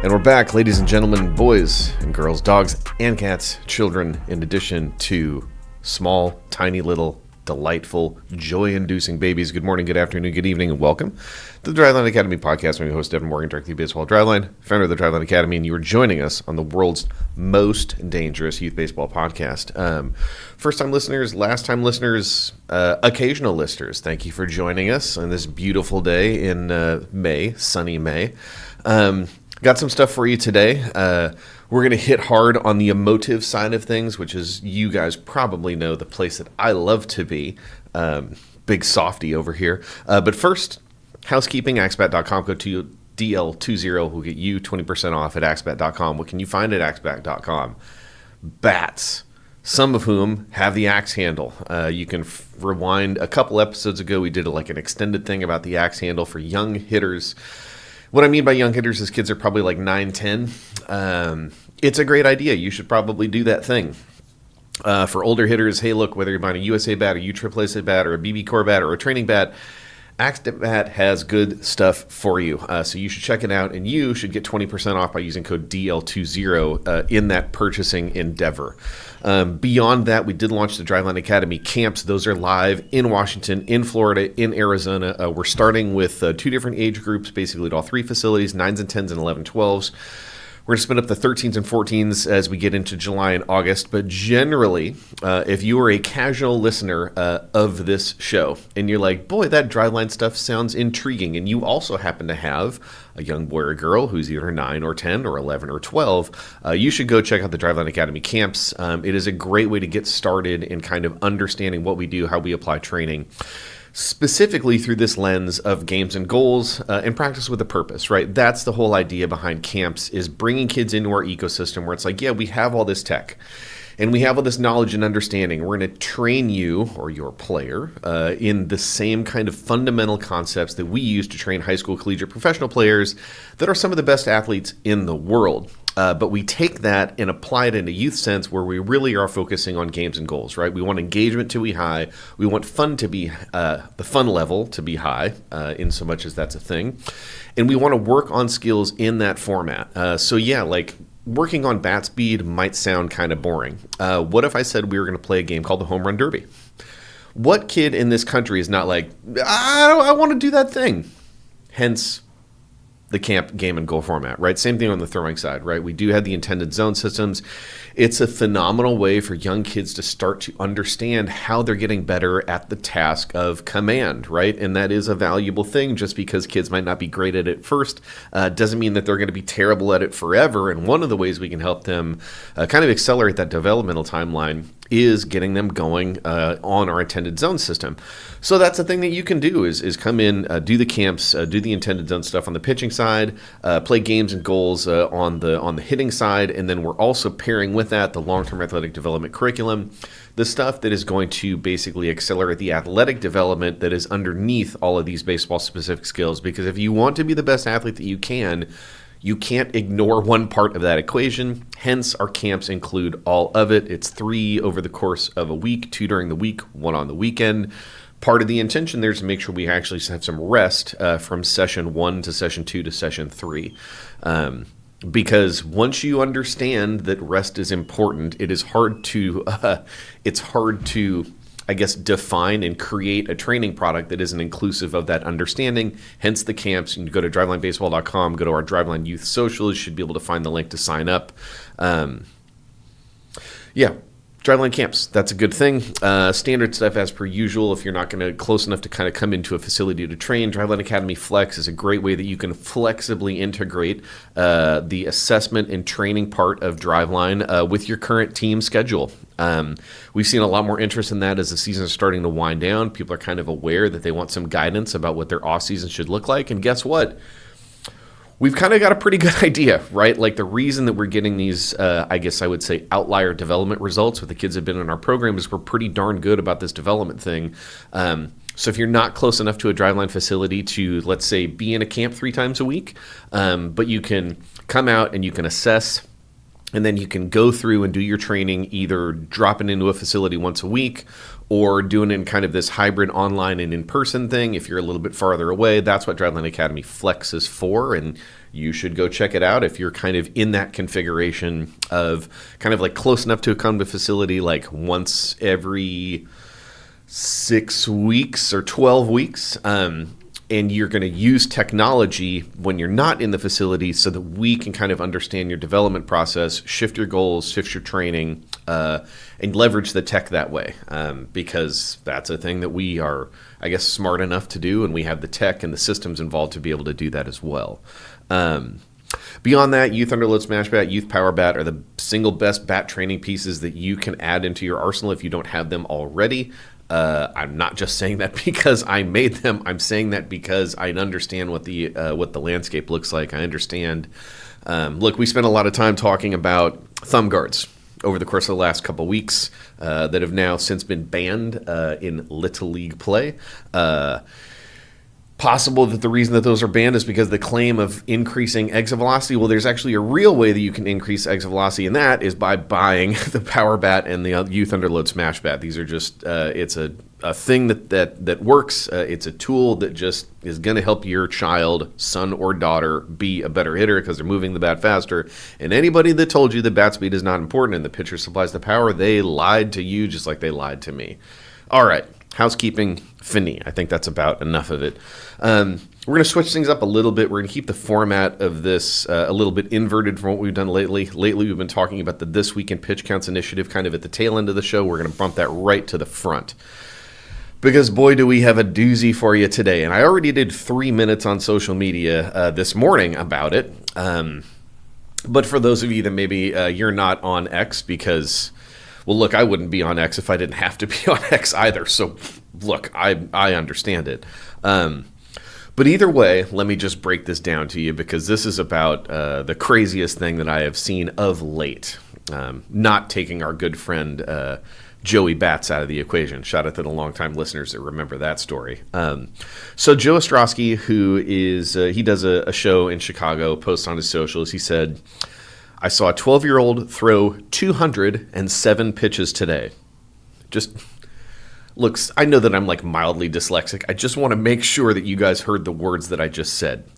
And we're back, ladies and gentlemen, boys and girls, dogs and cats, children, in addition to small, tiny, little, delightful, joy-inducing babies. Good morning, good afternoon, good evening, and welcome to the Driveline Academy Podcast. I'm your host, Deven Morgan, Director of Baseball Driveline, founder of the Driveline Academy, and you are joining us on the world's most dangerous youth baseball podcast. First-time listeners, last-time listeners, occasional listeners, thank you for joining us on this beautiful day in May, sunny May. Got some stuff for you today. We're going to hit hard on the emotive side of things, which is, you guys probably know, the place that I love to be. Big softy over here. But first, housekeeping, axbat.com. Go to DL20 will get you 20% off at axbat.com. What can you find at axbat.com? Bats, some of whom have the axe handle. You can rewind a couple episodes ago. We did like an extended thing about the axe handle for young hitters. What I mean by young hitters is kids are probably like 9, 10. It's a great idea. You should probably do that thing. For older hitters, hey, look, whether you're buying a USA bat, a USAA bat, or a BB Core bat, or a training bat, Axbat has good stuff for you. So you should check it out, and you should get 20% off by using code DL20 in that purchasing endeavor. Beyond that, we did launch the Driveline Academy camps. Those are live in Washington, in Florida, in Arizona. We're starting with 2 different age groups, basically at all 3 facilities, 9s and 10s and 11, 12s. We're going to spin up the 13s and 14s as we get into July and August. But generally, if you are a casual listener of this show and you're like, boy, that Driveline stuff sounds intriguing, and you also happen to have a young boy or girl who's either 9 or 10 or 11 or 12, you should go check out the Driveline Academy camps. It is a great way to get started in kind of understanding what we do, how we apply training, specifically through this lens of games and goals and practice with a purpose, right? That's the whole idea behind camps, is bringing kids into our ecosystem where it's like, yeah, we have all this tech and we have all this knowledge and understanding. We're going to train you or your player in the same kind of fundamental concepts that we use to train high school, collegiate, professional players that are some of the best athletes in the world. But we take that and apply it in a youth sense where we really are focusing on games and goals, right? We want engagement to be high. We want fun to be, the fun level to be high, in so much as that's a thing. And we want to work on skills in that format. So yeah, like working on bat speed might sound kind of boring. What if I said we were going to play a game called the Home Run Derby? What kid in this country is not like, I want to do that thing? Hence the camp game and goal format, right? Same thing on the throwing side, right? We do have the intended zone systems. It's a phenomenal way for young kids to start to understand how they're getting better at the task of command, right? And that is a valuable thing. Just because kids might not be great at it first doesn't mean that they're going to be terrible at it forever. And one of the ways we can help them kind of accelerate that developmental timeline is getting them going on our intended zone system. So that's the thing that you can do is come in, do the camps, do the intended zone stuff on the pitching side, play games and goals on the hitting side, and then we're also pairing with that the long-term athletic development curriculum, the stuff that is going to basically accelerate the athletic development that is underneath all of these baseball-specific skills. Because if you want to be the best athlete that you can't ignore one part of that equation. Hence, our camps include all of it. It's 3 over the course of a week, 2 during the week, 1 on the weekend. Part of the intention there is to make sure we actually have some rest from session 1 to session 2 to session 3. Because once you understand that rest is important, it's hard to I guess, define and create a training product that isn't inclusive of that understanding. Hence the camps. You can go to drivelinebaseball.com, go to our Driveline Youth Socials. You should be able to find the link to sign up. Driveline camps, that's a good thing. Standard stuff as per usual. If you're not going to close enough to kind of come into a facility to train, Driveline Academy Flex is a great way that you can flexibly integrate the assessment and training part of Driveline with your current team schedule. We've seen a lot more interest in that as the season is starting to wind down. People are kind of aware that they want some guidance about what their off season should look like. And guess what? We've kind of got a pretty good idea, right? Like the reason that we're getting these, I guess I would say, outlier development results with the kids that have been in our program is we're pretty darn good about this development thing. So if you're not close enough to a Driveline facility to, let's say, be in a camp 3 times a week, but you can come out and you can assess, and then you can go through and do your training, either dropping into a facility once a week or doing it in kind of this hybrid online and in-person thing. If you're a little bit farther away, that's what Driveline Academy Flex is for. And you should go check it out if you're kind of in that configuration of kind of like close enough to come to facility like once every 6 weeks or 12 weeks. And you're going to use technology when you're not in the facility so that we can kind of understand your development process, shift your goals, shift your training, and leverage the tech that way. Because that's a thing that we are, I guess, smart enough to do, and we have the tech and the systems involved to be able to do that as well. Beyond that, Youth Underload Smash Bat, Youth Power Bat are the single best bat training pieces that you can add into your arsenal if you don't have them already. I'm not just saying that because I made them. I'm saying that because I understand what the landscape looks like. I understand. Look, we spent a lot of time talking about thumb guards over the course of the last couple weeks that have now since been banned in Little League play. Possible that the reason that those are banned is because the claim of increasing exit velocity. Well, there's actually a real way that you can increase exit velocity, and that is by buying the Power Bat and the Youth Underload Smash Bat. These are just, it's a thing that works. It's a tool that just is going to help your child, son or daughter, be a better hitter because they're moving the bat faster. And anybody that told you that bat speed is not important and the pitcher supplies the power, they lied to you just like they lied to me. All right. Housekeeping, fini. I think that's about enough of it. We're going to switch things up a little bit. We're going to keep the format of this a little bit inverted from what we've done lately. Lately, we've been talking about the This Week in Pitch Counts initiative kind of at the tail end of the show. We're going to bump that right to the front. Because, boy, do we have a doozy for you today. And I already did 3 minutes on social media this morning about it. But for those of you that maybe you're not on X because... Well, look, I wouldn't be on X if I didn't have to be on X either. So, look, I understand it. But either way, let me just break this down to you because this is about the craziest thing that I have seen of late. Not taking our good friend Joey Bats out of the equation. Shout out to the longtime listeners that remember that story. So Joe Ostrowski, who is he does a show in Chicago, posts on his socials. He said, I saw a 12-year-old throw 207 pitches today. Just looks, I know that I'm like mildly dyslexic. I just want to make sure that you guys heard the words that I just said.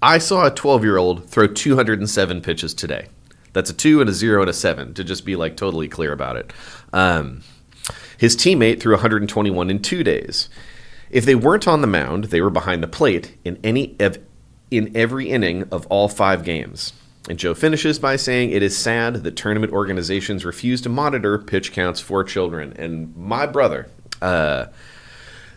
I saw a 12-year-old throw 207 pitches today. That's a 2 and a 0 and a 7, to just be like totally clear about it. His teammate threw 121 in 2 days. If they weren't on the mound, they were behind the plate in every inning of all 5 games. And Joe finishes by saying, it is sad that tournament organizations refuse to monitor pitch counts for children. And my brother,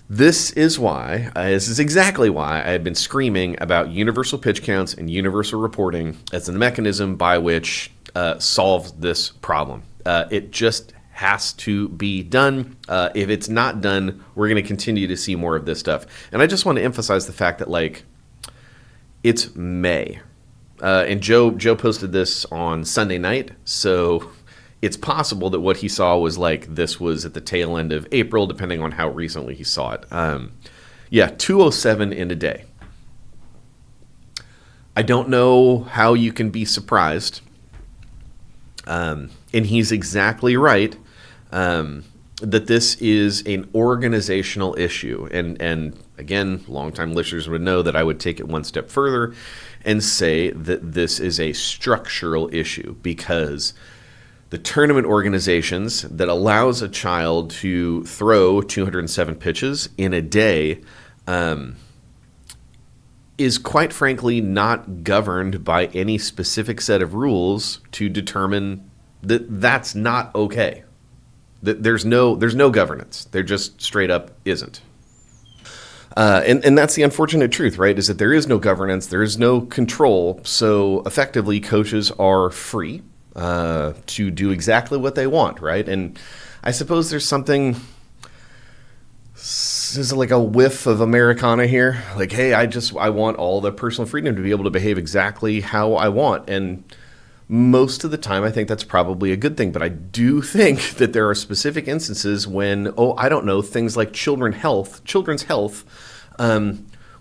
this is exactly why I have been screaming about universal pitch counts and universal reporting as the mechanism by which solves this problem. It just has to be done. If it's not done, we're going to continue to see more of this stuff. And I just want to emphasize the fact that, like, it's May. And Joe posted this on Sunday night, so it's possible that what he saw was like this was at the tail end of April, depending on how recently he saw it. 207 in a day. I don't know how you can be surprised. And he's exactly right that this is an organizational issue. And again, longtime listeners would know that I would take it one step further and say that this is a structural issue because the tournament organizations that allows a child to throw 207 pitches in a day is quite frankly not governed by any specific set of rules to determine that that's not okay. That there's no governance. There just straight up isn't. And that's the unfortunate truth, right, is that there is no governance, there is no control, so effectively coaches are free to do exactly what they want, right? And I suppose there's something, there's like a whiff of Americana here, like, hey, I want all the personal freedom to be able to behave exactly how I want, and most of the time, I think that's probably a good thing, but I do think that there are specific instances when, things like children's health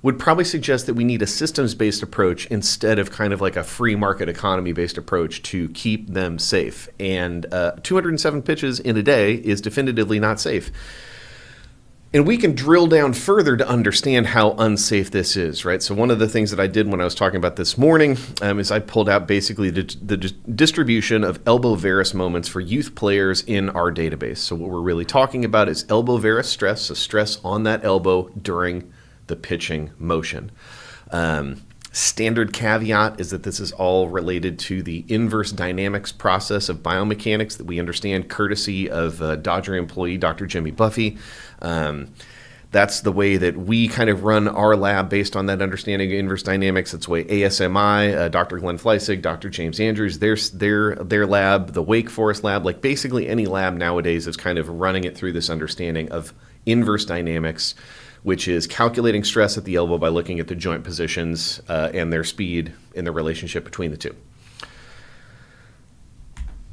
would probably suggest that we need a systems-based approach instead of kind of like a free market economy-based approach to keep them safe. And 207 pitches in a day is definitively not safe. And we can drill down further to understand how unsafe this is, right? So one of the things that I did when I was talking about this morning is I pulled out basically the distribution of elbow varus moments for youth players in our database. So what we're really talking about is elbow varus stress, so stress on that elbow during the pitching motion. Standard caveat is that this is all related to the inverse dynamics process of biomechanics that we understand courtesy of Dodger employee Dr. Jimmy Buffy. That's the way that we kind of run our lab based on that understanding of inverse dynamics. That's the way ASMI, Dr. Glenn Fleissig, Dr. James Andrews, their lab, the Wake Forest lab, like basically any lab nowadays is kind of running it through this understanding of inverse dynamics, which is calculating stress at the elbow by looking at the joint positions and their speed and the relationship between the two.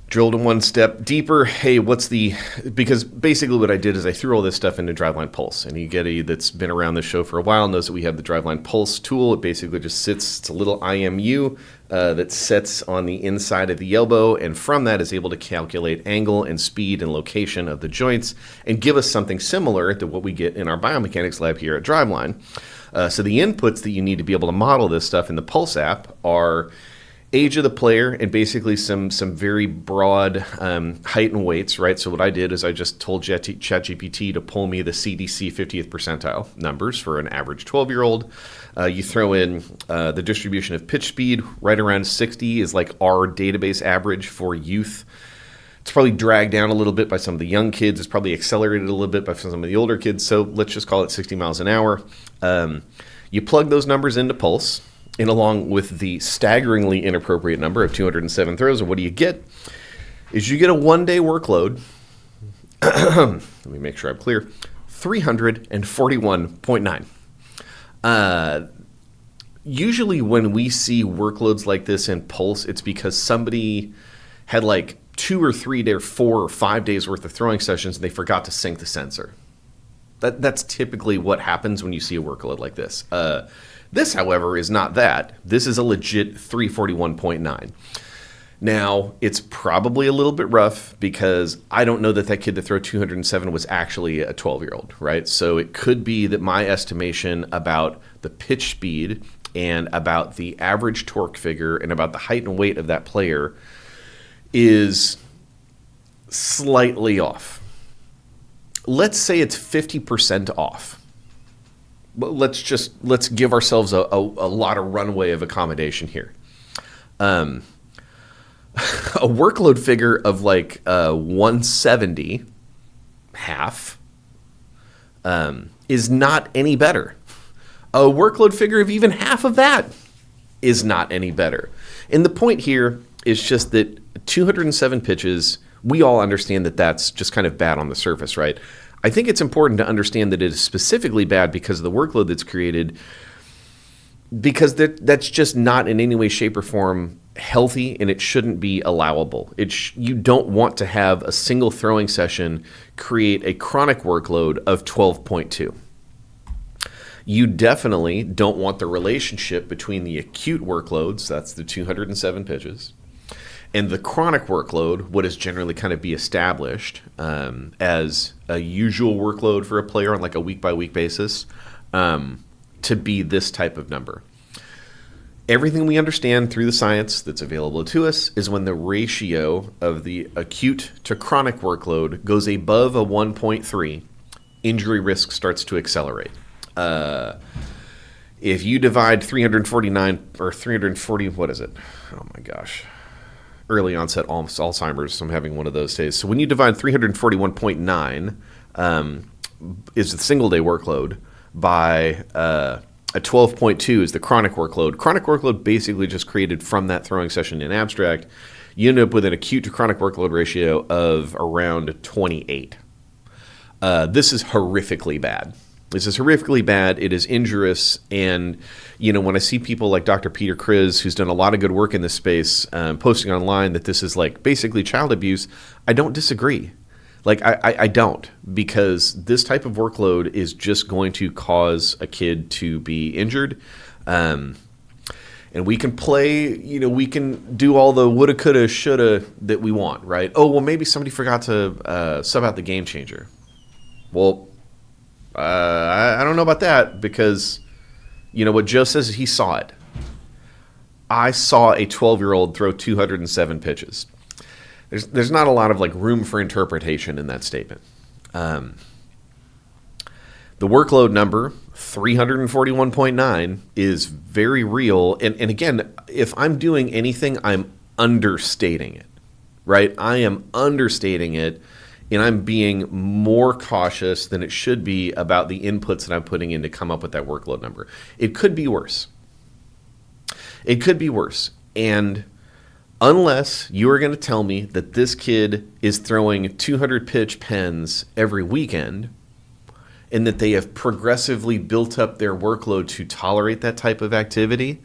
Drilled in one step deeper. Hey, because basically what I did is I threw all this stuff into Driveline Pulse. And Getty that's been around this show for a while knows that we have the Driveline Pulse tool. It basically just sits, it's a little IMU that sits on the inside of the elbow, and from that is able to calculate angle and speed and location of the joints and give us something similar to what we get in our biomechanics lab here at Driveline. So the inputs that you need to be able to model this stuff in the Pulse app are age of the player and basically some very broad height and weights, right? So what I did is I just told ChatGPT to pull me the CDC 50th percentile numbers for an average 12-year-old. You throw in the distribution of pitch speed, right around 60 is like our database average for youth. It's probably dragged down a little bit by some of the young kids. It's probably accelerated a little bit by some of the older kids. So let's just call it 60 miles an hour. You plug those numbers into Pulse, and along with the staggeringly inappropriate number of 207 throws, and what do you get? Is you get a one-day workload. Let me make sure I'm clear. 341.9. Usually when we see workloads like this in Pulse, it's because somebody had like 2 or 3 or 4 or 5 days worth of throwing sessions and they forgot to sync the sensor. That's typically what happens when you see a workload like this. This, however, is not that. This is a legit 341.9. Now, it's probably a little bit rough because I don't know that kid that threw 207 was actually a 12-year-old, right? So it could be that my estimation about the pitch speed and about the average torque figure and about the height and weight of that player is slightly off. Let's say it's 50% off. Let's give ourselves a lot of runway of accommodation here. A workload figure of like 170 half is not any better. A workload figure of even half of that is not any better. And the point here is just that 207 pitches, we all understand that that's just kind of bad on the surface, right? I think it's important to understand that it is specifically bad because of the workload that's created, because that's just not in any way, shape, or form healthy, and it shouldn't be allowable. You don't want to have a single throwing session create a chronic workload of 12.2. You definitely don't want the relationship between the acute workloads, that's the 207 pitches, and the chronic workload, what is generally kind of be established as a usual workload for a player on like a week-by-week basis, to be this type of number. Everything we understand through the science that's available to us is when the ratio of the acute to chronic workload goes above a 1.3, injury risk starts to accelerate. If you divide 349 or 340, what is it? Oh my gosh. Early onset Alzheimer's. I'm having one of those days. So when you divide 341.9 is the single day workload by a 12.2 is the chronic workload. Chronic workload basically just created from that throwing session in abstract. You end up with an acute to chronic workload ratio of around 28. This is horrifically bad. This is horrifically bad. It is injurious. And, when I see people like Dr. Peter Kriz, who's done a lot of good work in this space, posting online that this is like basically child abuse, I don't disagree. Like, I don't, because this type of workload is just going to cause a kid to be injured. And we can play, we can do all the woulda, coulda, shoulda that we want, right? Oh, well, maybe somebody forgot to sub out the game changer. Well, I don't know about that because, what Joe says is he saw it. I saw a 12-year-old throw 207 pitches. There's not a lot of room for interpretation in that statement. The workload number, 341.9, is very real. And again, if I'm doing anything, I'm understating it, right? I am understating it, and I'm being more cautious than it should be about the inputs that I'm putting in to come up with that workload number. It could be worse. It could be worse. And unless you are going to tell me that this kid is throwing 200 pitch pens every weekend and that they have progressively built up their workload to tolerate that type of activity,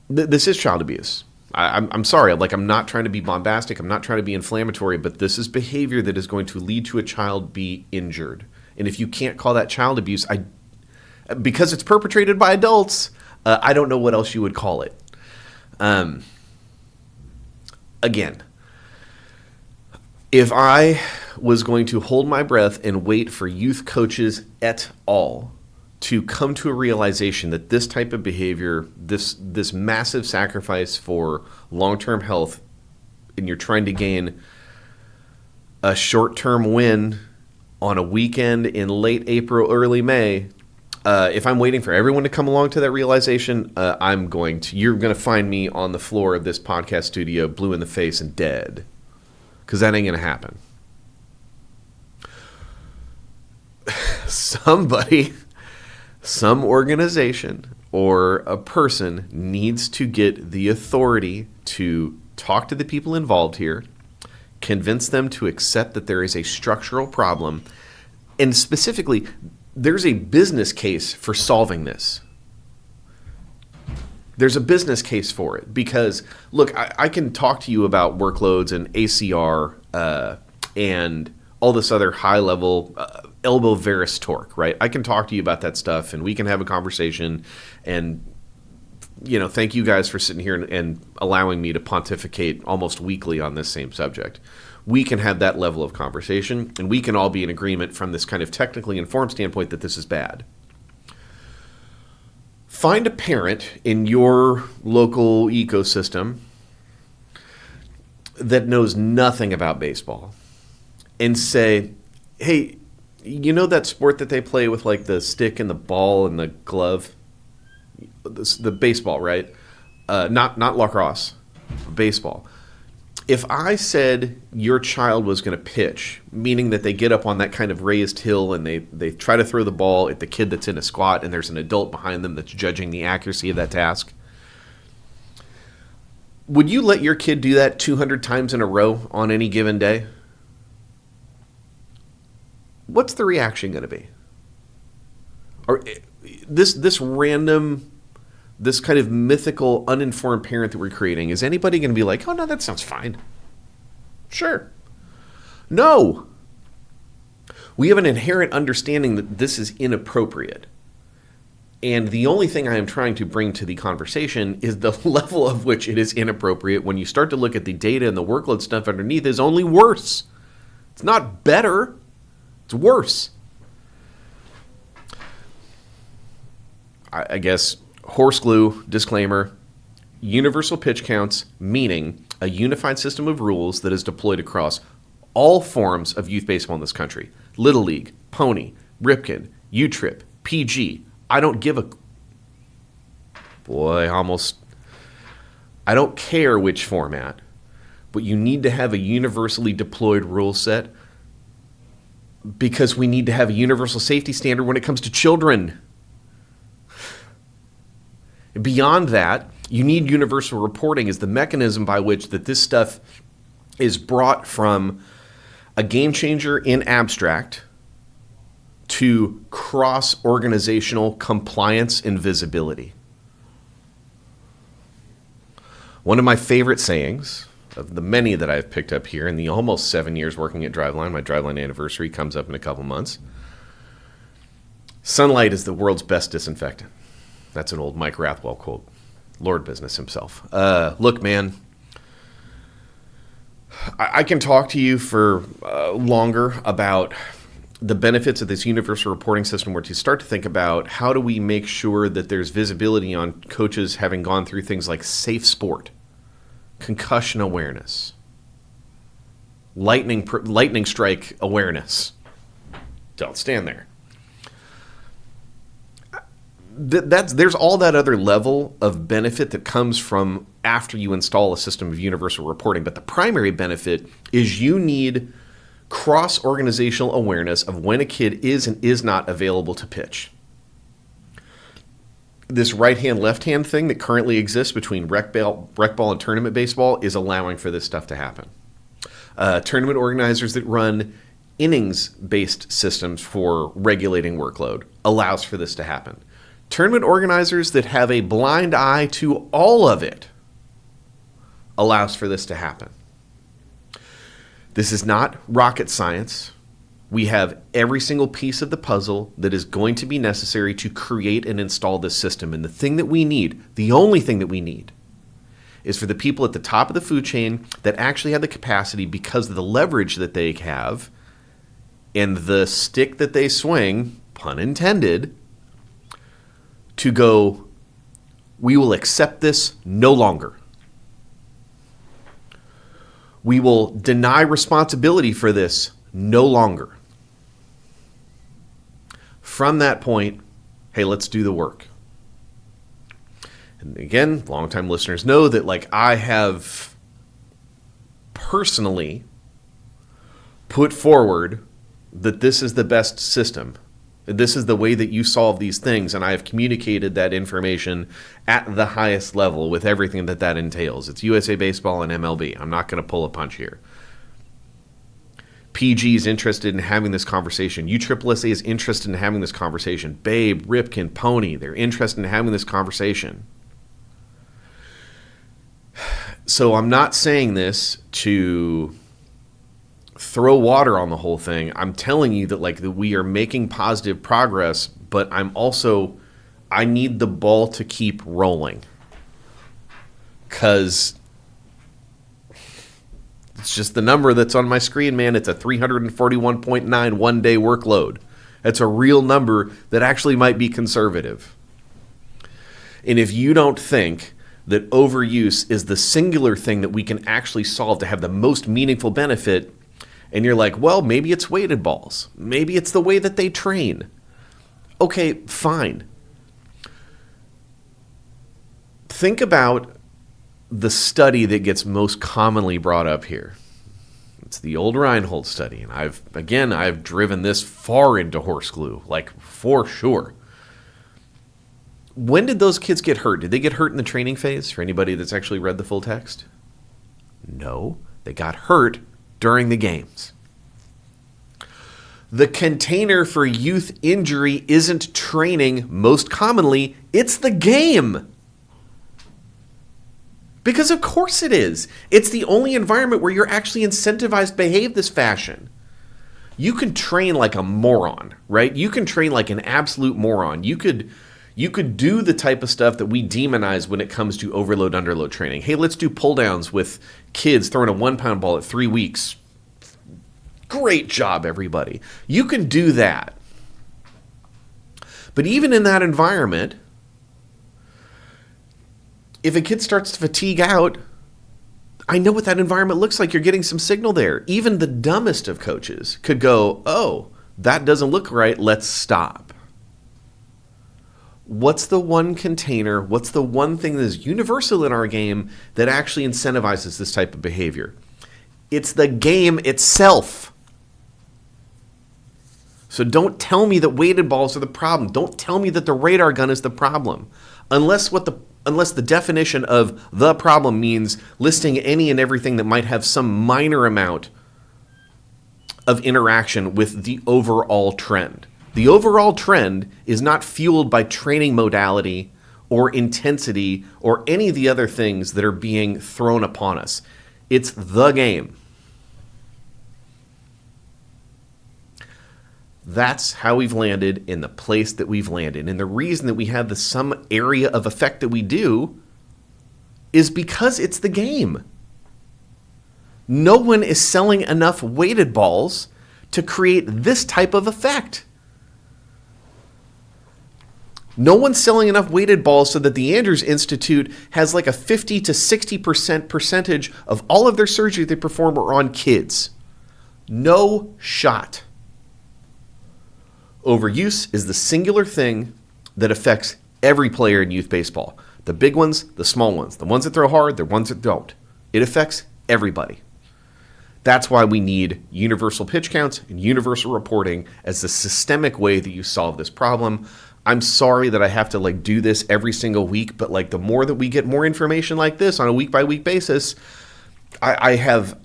this is child abuse. I'm sorry. I'm not trying to be bombastic. I'm not trying to be inflammatory, but this is behavior that is going to lead to a child be injured. And if you can't call that child abuse, because it's perpetrated by adults, I don't know what else you would call it. Again, if I was going to hold my breath and wait for youth coaches et al. To come to a realization that this type of behavior, this massive sacrifice for long-term health, and you're trying to gain a short-term win on a weekend in late April, early May, if I'm waiting for everyone to come along to that realization, you're going to find me on the floor of this podcast studio, blue in the face and dead, because that ain't going to happen. Some organization or a person needs to get the authority to talk to the people involved here, convince them to accept that there is a structural problem, and specifically, there's a business case for solving this. There's a business case for it because, look, I can talk to you about workloads and ACR and all this other high-level elbow varus torque, right? I can talk to you about that stuff, and we can have a conversation. And, thank you guys for sitting here and allowing me to pontificate almost weekly on this same subject. We can have that level of conversation, and we can all be in agreement from this kind of technically informed standpoint that this is bad. Find a parent in your local ecosystem that knows nothing about baseball and say, hey, that sport that they play with the stick and the ball and the glove? The baseball, right? Not lacrosse, baseball. If I said your child was going to pitch, meaning that they get up on that kind of raised hill and they try to throw the ball at the kid that's in a squat and there's an adult behind them that's judging the accuracy of that task, would you let your kid do that 200 times in a row on any given day? What's the reaction going to be? Or this random, this kind of mythical, uninformed parent that we're creating, is anybody going to be like, oh, no, that sounds fine? Sure. No. We have an inherent understanding that this is inappropriate. And the only thing I am trying to bring to the conversation is the level of which it is inappropriate when you start to look at the data and the workload stuff underneath is only worse. It's not better. It's worse. I guess horse glue, disclaimer, universal pitch counts, meaning a unified system of rules that is deployed across all forms of youth baseball in this country. Little League, Pony, Ripken, U-Trip, PG. I don't give a... I don't care which format, but you need to have a universally deployed rule set because we need to have a universal safety standard when it comes to children. Beyond that, you need universal reporting as the mechanism by which that this stuff is brought from a game changer in abstract to cross-organizational compliance and visibility. One of my favorite sayings, of the many that I've picked up here in the almost 7 years working at Driveline, my Driveline anniversary comes up in a couple months. Sunlight is the world's best disinfectant. That's an old Mike Rathwell quote. Lord Business himself. Look, man, I can talk to you for longer about the benefits of this universal reporting system were to start to think about how do we make sure that there's visibility on coaches having gone through things like safe sport, concussion awareness, lightning strike awareness. Don't stand there. There's all that other level of benefit that comes from after you install a system of universal reporting. But the primary benefit is you need cross-organizational awareness of when a kid is and is not available to pitch. This right-hand, left-hand thing that currently exists between rec ball and tournament baseball is allowing for this stuff to happen. Tournament organizers that run innings-based systems for regulating workload allows for this to happen. Tournament organizers that have a blind eye to all of it allows for this to happen. This is not rocket science. We have every single piece of the puzzle that is going to be necessary to create and install this system. And the thing that we need, the only thing that we need, is for the people at the top of the food chain that actually have the capacity, because of the leverage that they have and the stick that they swing, pun intended, to go, we will accept this no longer. We will deny responsibility for this no longer. From that point, hey, let's do the work. And again, longtime listeners know that I have personally put forward that this is the best system. This is the way that you solve these things, and I have communicated that information at the highest level with everything that entails. It's USA Baseball and MLB. I'm not going to pull a punch here. PG is interested in having this conversation. USSSA is interested in having this conversation. Babe, Ripken, Pony, they're interested in having this conversation. So I'm not saying this to throw water on the whole thing. I'm telling you that that we are making positive progress, but I need the ball to keep rolling, because it's just the number that's on my screen, man. It's a 341.9 one-day workload. That's a real number that actually might be conservative. And if you don't think that overuse is the singular thing that we can actually solve to have the most meaningful benefit, and you're like, well, maybe it's weighted balls. Maybe it's the way that they train. Okay, fine. Think about the study that gets most commonly brought up here. It's the old Reinhold study. And I've driven this far into horse glue, for sure. When did those kids get hurt? Did they get hurt in the training phase, for anybody that's actually read the full text? No, they got hurt during the games. The container for youth injury isn't training most commonly, it's the game. Because of course it is. It's the only environment where you're actually incentivized to behave this fashion. You can train like a moron, right? You can train like an absolute moron. You could do the type of stuff that we demonize when it comes to overload, underload training. Hey, let's do pull downs with kids throwing a 1-pound ball at 3 weeks. Great job, everybody. You can do that. But even in that environment, if a kid starts to fatigue out, I know what that environment looks like. You're getting some signal there. Even the dumbest of coaches could go, oh, that doesn't look right. Let's stop. What's the one container? What's the one thing that is universal in our game that actually incentivizes this type of behavior? It's the game itself. So don't tell me that weighted balls are the problem. Don't tell me that the radar gun is the problem. Unless the definition of the problem means listing any and everything that might have some minor amount of interaction with the overall trend. The overall trend is not fueled by training modality or intensity or any of the other things that are being thrown upon us. It's the game. That's how we've landed in the place that we've landed. And the reason that we have some area of effect that we do is because it's the game. No one is selling enough weighted balls to create this type of effect. No one's selling enough weighted balls so that the Andrews Institute has like a 50 to 60% percentage of all of their surgery they perform are on kids. No shot. Overuse is the singular thing that affects every player in youth baseball. The big ones, the small ones, the ones that throw hard, the ones that don't. It affects everybody. That's why we need universal pitch counts and universal reporting as the systemic way that you solve this problem. I'm sorry that I have to do this every single week, but the more that we get more information like this on a week by week basis, I have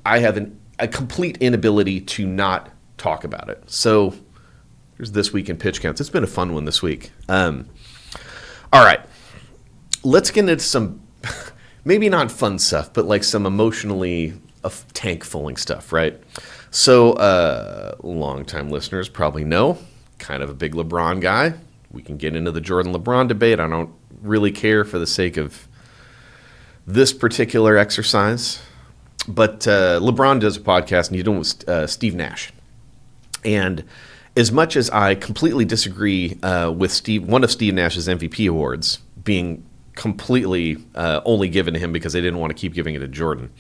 a complete inability to not talk about it. So here's this week in pitch counts. It's been a fun one this week. All right, let's get into some maybe not fun stuff, but some emotionally tank filling stuff, right? So longtime listeners probably know, kind of a big LeBron guy. We can get into the Jordan-LeBron debate. I don't really care for the sake of this particular exercise. But LeBron does a podcast, and he's doing it with Steve Nash. And as much as I completely disagree with one of Steve Nash's MVP awards being completely only given to him because they didn't want to keep giving it to Jordan,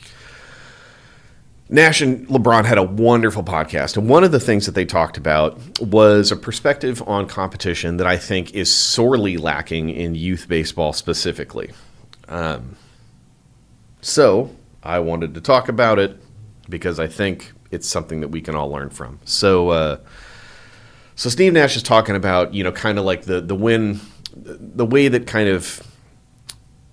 Nash and LeBron had a wonderful podcast, and one of the things that they talked about was a perspective on competition that I think is sorely lacking in youth baseball specifically. So I wanted to talk about it because I think it's something that we can all learn from. So Steve Nash is talking about, kind of like the way that kind of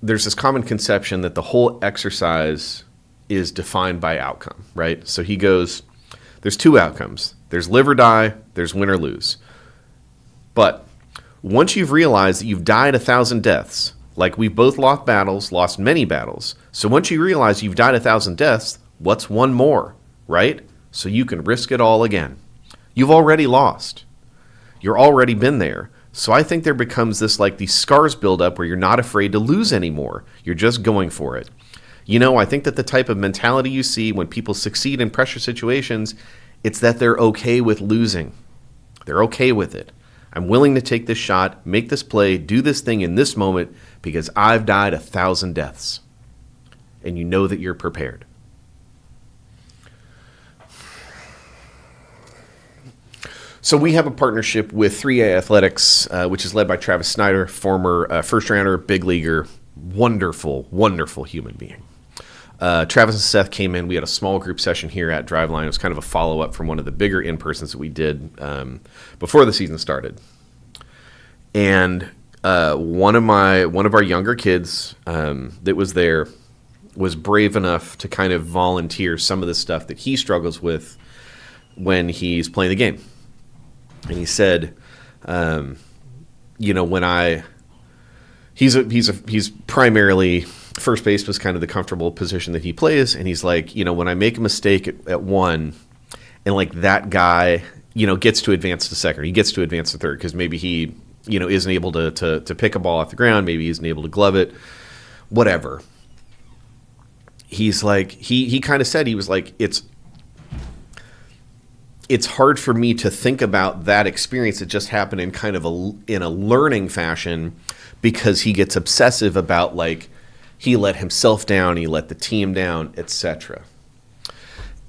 there's this common conception that the whole exercise is defined by outcome, right? So he goes, there's two outcomes. There's live or die, there's win or lose. But once you've realized that you've died 1,000 deaths, like we've both lost many battles. So once you realize you've died 1,000 deaths, what's one more, right? So you can risk it all again. You've already lost. You're already been there. So I think there becomes this these scars build up where you're not afraid to lose anymore. You're just going for it. I think that the type of mentality you see when people succeed in pressure situations, it's that they're okay with losing. They're okay with it. I'm willing to take this shot, make this play, do this thing in this moment because I've died 1,000 deaths. And you know that you're prepared. So we have a partnership with 3A Athletics, which is led by Travis Snyder, former first rounder, big leaguer, wonderful, wonderful human being. Travis and Seth came in. We had a small group session here at Driveline. It was kind of a follow-up from one of the bigger in-persons that we did before the season started. And one of our younger kids that was there was brave enough to kind of volunteer some of the stuff that he struggles with when he's playing the game. And he said, he's primarily first base was kind of the comfortable position that he plays, and he's like, when I make a mistake at one, and that guy, gets to advance to second, he gets to advance to third because maybe he, isn't able to pick a ball off the ground, maybe he isn't able to glove it, whatever. He's like, he kind of said, he was like, it's hard for me to think about that experience that just happened in kind of in a learning fashion because he gets obsessive about he let himself down, he let the team down, etc.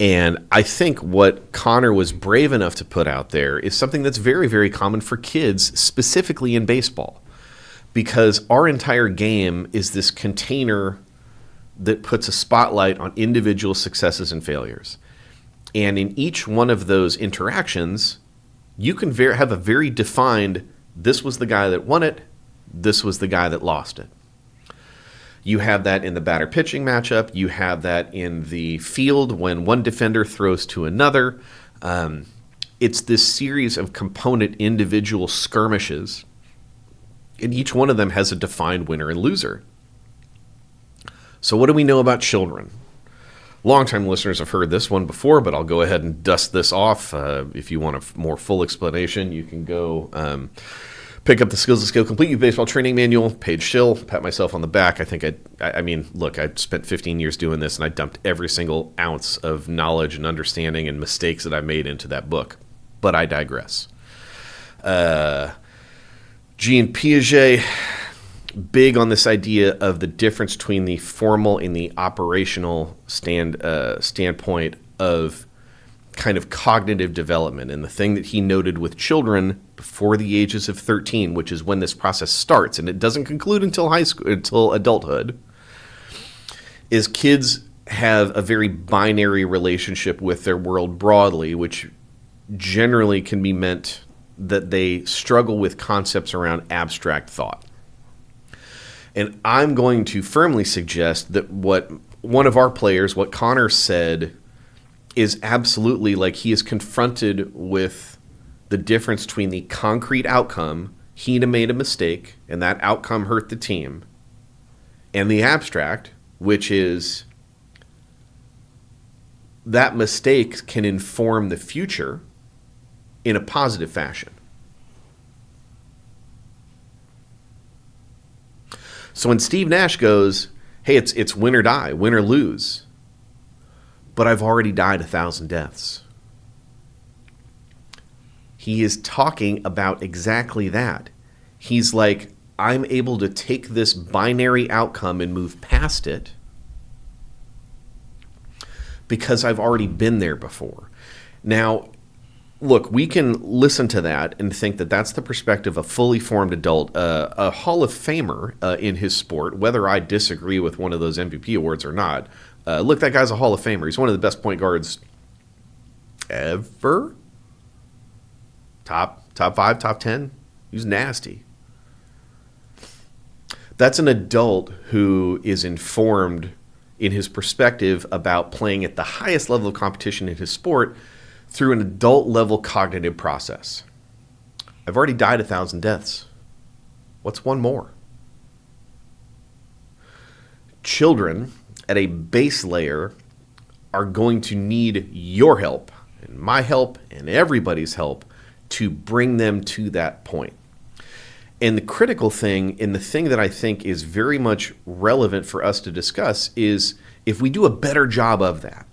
And I think what Connor was brave enough to put out there is something that's very, very common for kids, specifically in baseball, because our entire game is this container that puts a spotlight on individual successes and failures. And in each one of those interactions, you can have a very defined, this was the guy that won it, this was the guy that lost it. You have that in the batter-pitching matchup. You have that in the field when one defender throws to another. It's this series of component individual skirmishes, and each one of them has a defined winner and loser. So what do we know about children? Longtime listeners have heard this one before, but I'll go ahead and dust this off. If you want a more full explanation, you can go Pick up the Skills to Skill Complete Youth Baseball Training Manual, Paige Schill, pat myself on the back. I mean, look, I spent 15 years doing this, and I dumped every single ounce of knowledge and understanding and mistakes that I made into that book. But I digress. Jean Piaget, big on this idea of the difference between the formal and the operational standpoint of kind of cognitive development. And the thing that he noted with children before the ages of 13, which is when this process starts, and it doesn't conclude until high school, until adulthood, is kids have a very binary relationship with their world broadly, which generally can be meant that they struggle with concepts around abstract thought. And I'm going to firmly suggest that what one of our players, what Connor said, is absolutely like he is confronted with the difference between the concrete outcome, he made a mistake, and that outcome hurt the team, and the abstract, which is that mistake can inform the future in a positive fashion. So when Steve Nash goes, hey, it's win or die, win or lose, but I've already died 1,000 deaths. He is talking about exactly that. He's like, I'm able to take this binary outcome and move past it because I've already been there before. Now, look, we can listen to that and think that that's the perspective of a fully formed adult, a Hall of Famer in his sport, whether I disagree with one of those MVP awards or not. Look, that guy's a Hall of Famer. He's one of the best point guards ever. Top 5, top 10. He's nasty. That's an adult who is informed in his perspective about playing at the highest level of competition in his sport through an adult level cognitive process. I've already died 1,000 deaths. What's one more? Children at a base layer are going to need your help and my help and everybody's help to bring them to that point. And the critical thing, and the thing that I think is very much relevant for us to discuss, is if we do a better job of that,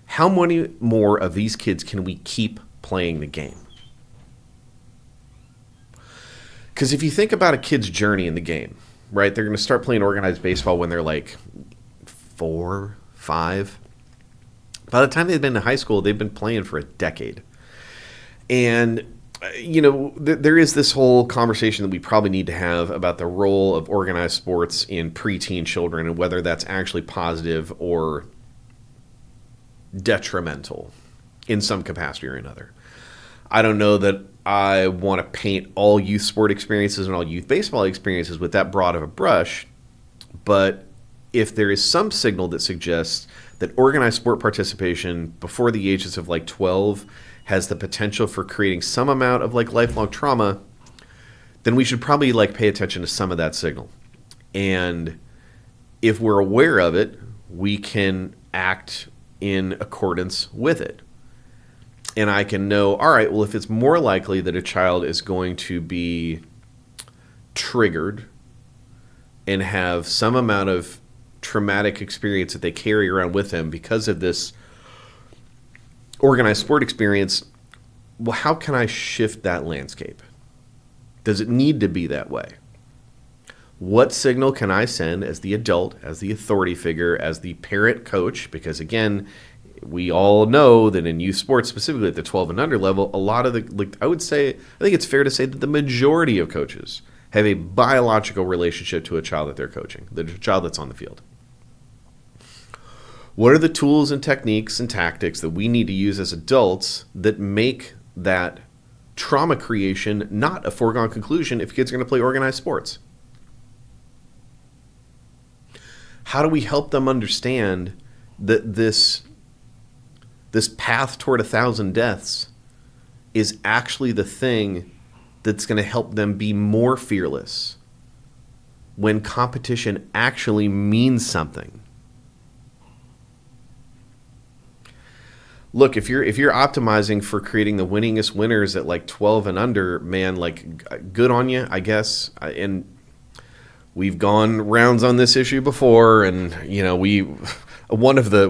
how many more of these kids can we keep playing the game? Because if you think about a kid's journey in the game, right, they're going to start playing organized baseball when they're like 4, 5. By the time they've been in high school, they've been playing for a decade. And, you know, there is this whole conversation that we probably need to have about the role of organized sports in preteen children and whether that's actually positive or detrimental in some capacity or another. I don't know that I want to paint all youth sport experiences and all youth baseball experiences with that broad of a brush, but if there is some signal that suggests that organized sport participation before the ages of like 12 has the potential for creating some amount of like lifelong trauma, then we should probably like pay attention to some of that signal. And if we're aware of it, we can act in accordance with it. And I can know, all right, well, if it's more likely that a child is going to be triggered and have some amount of traumatic experience that they carry around with them because of this organized sport experience, well, how can I shift that landscape? Does it need to be that way? What signal can I send as the adult, as the authority figure, as the parent coach? Because again, we all know that in youth sports, specifically at the 12 and under level, a lot of the, like, I think it's fair to say that the majority of coaches have a biological relationship to a child that they're coaching, the child that's on the field. What are the tools and techniques and tactics that we need to use as adults that make that trauma creation not a foregone conclusion if kids are going to play organized sports? How do we help them understand that this path toward 1,000 deaths is actually the thing that's going to help them be more fearless when competition actually means something? look, if you're optimizing for creating the winningest winners at like 12 and under, man, like good on you, I guess. And we've gone rounds on this issue before, and one of the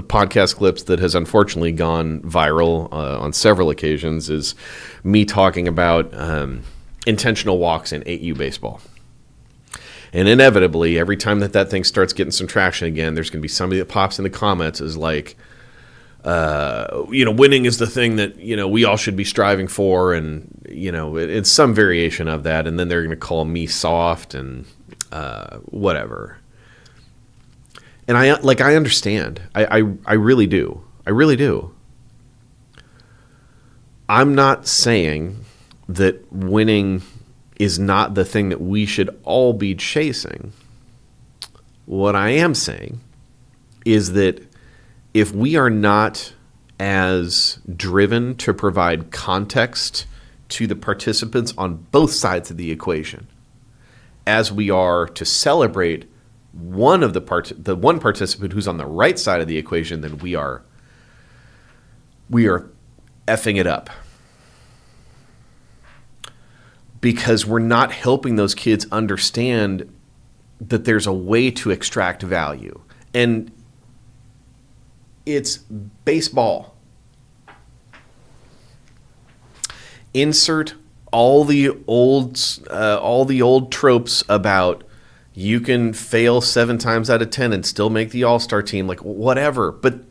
podcast clips that has unfortunately gone viral on several occasions is me talking about intentional walks in 8U baseball. And inevitably, every time that thing starts getting some traction again, there's going to be somebody that pops in the comments is like, winning is the thing that, we all should be striving for. And, it's some variation of that. And then they're going to call me soft and whatever. And I understand. I really do. I really do. I'm not saying that winning is not the thing that we should all be chasing. What I am saying is that if we are not as driven to provide context to the participants on both sides of the equation as we are to celebrate the one participant who's on the right side of the equation, then we are effing it up. Because we're not helping those kids understand that there's a way to extract value. And it's baseball. Insert all the old tropes about you can fail 7 times out of 10 and still make the all-star team, like whatever. But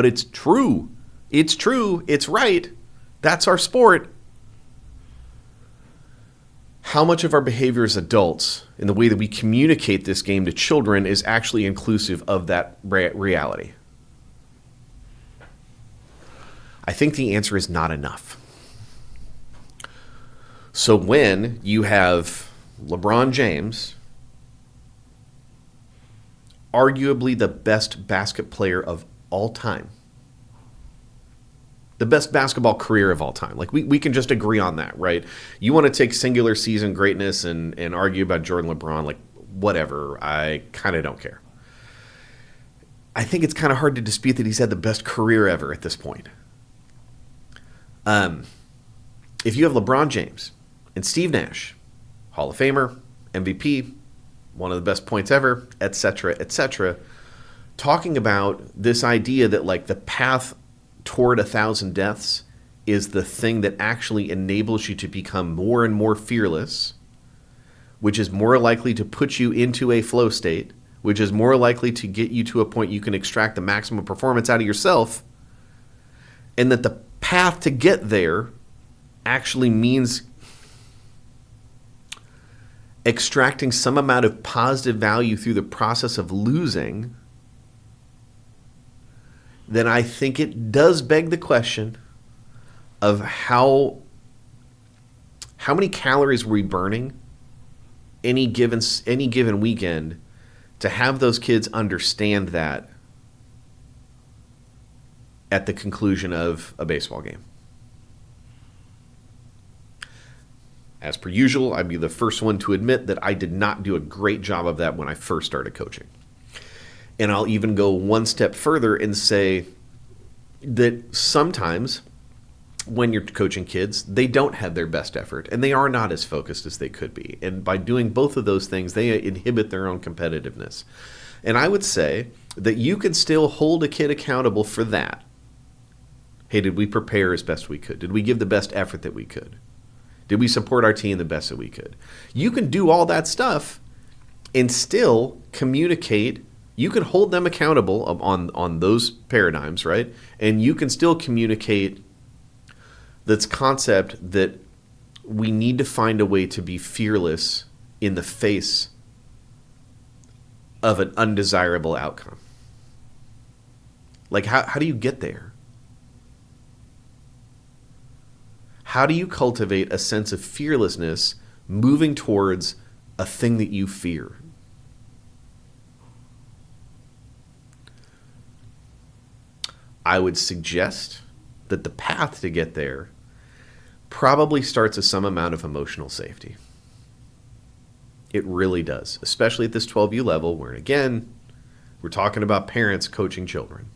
it's true. It's true. It's right. That's our sport. How much of our behavior as adults in the way that we communicate this game to children is actually inclusive of that reality? I think the answer is not enough. So when you have LeBron James, arguably the best basket player of all time, the best basketball career of all time. Like we can just agree on that, right? You want to take singular season greatness and argue about Jordan, LeBron, like whatever. I kind of don't care. I think it's kind of hard to dispute that he's had the best career ever at this point. If you have LeBron James and Steve Nash, Hall of Famer, MVP, one of the best points ever, etc., talking about this idea that like the path toward 1,000 deaths is the thing that actually enables you to become more and more fearless, which is more likely to put you into a flow state, which is more likely to get you to a point you can extract the maximum performance out of yourself, and that the path to get there actually means extracting some amount of positive value through the process of losing, then I think it does beg the question of how many calories were we burning any given weekend to have those kids understand that at the conclusion of a baseball game. As per usual, I'd be the first one to admit that I did not do a great job of that when I first started coaching. And I'll even go one step further and say that sometimes when you're coaching kids, they don't have their best effort and they are not as focused as they could be. And by doing both of those things, they inhibit their own competitiveness. And I would say that you can still hold a kid accountable for that. Hey, did we prepare as best we could? Did we give the best effort that we could? Did we support our team the best that we could? You can do all that stuff and still communicate. You can hold them accountable on those paradigms, right? And you can still communicate this concept that we need to find a way to be fearless in the face of an undesirable outcome. Like, how do you get there? How do you cultivate a sense of fearlessness moving towards a thing that you fear? I would suggest that the path to get there probably starts with some amount of emotional safety. It really does, especially at this 12U level where, again, we're talking about parents coaching children.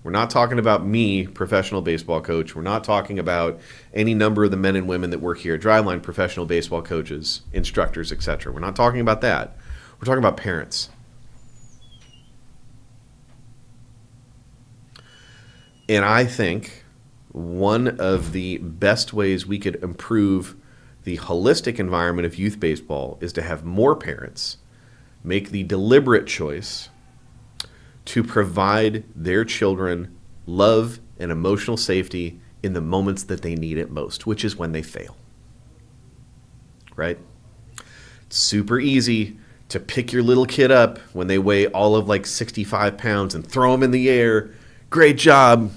We're not talking about me, professional baseball coach. We're not talking about any number of the men and women that work here at Driveline, professional baseball coaches, instructors, etc. We're not talking about that. We're talking about parents. And I think one of the best ways we could improve the holistic environment of youth baseball is to have more parents make the deliberate choice to provide their children love and emotional safety in the moments that they need it most, which is when they fail. Right? It's super easy to pick your little kid up when they weigh all of like 65 pounds and throw them in the air. Great job.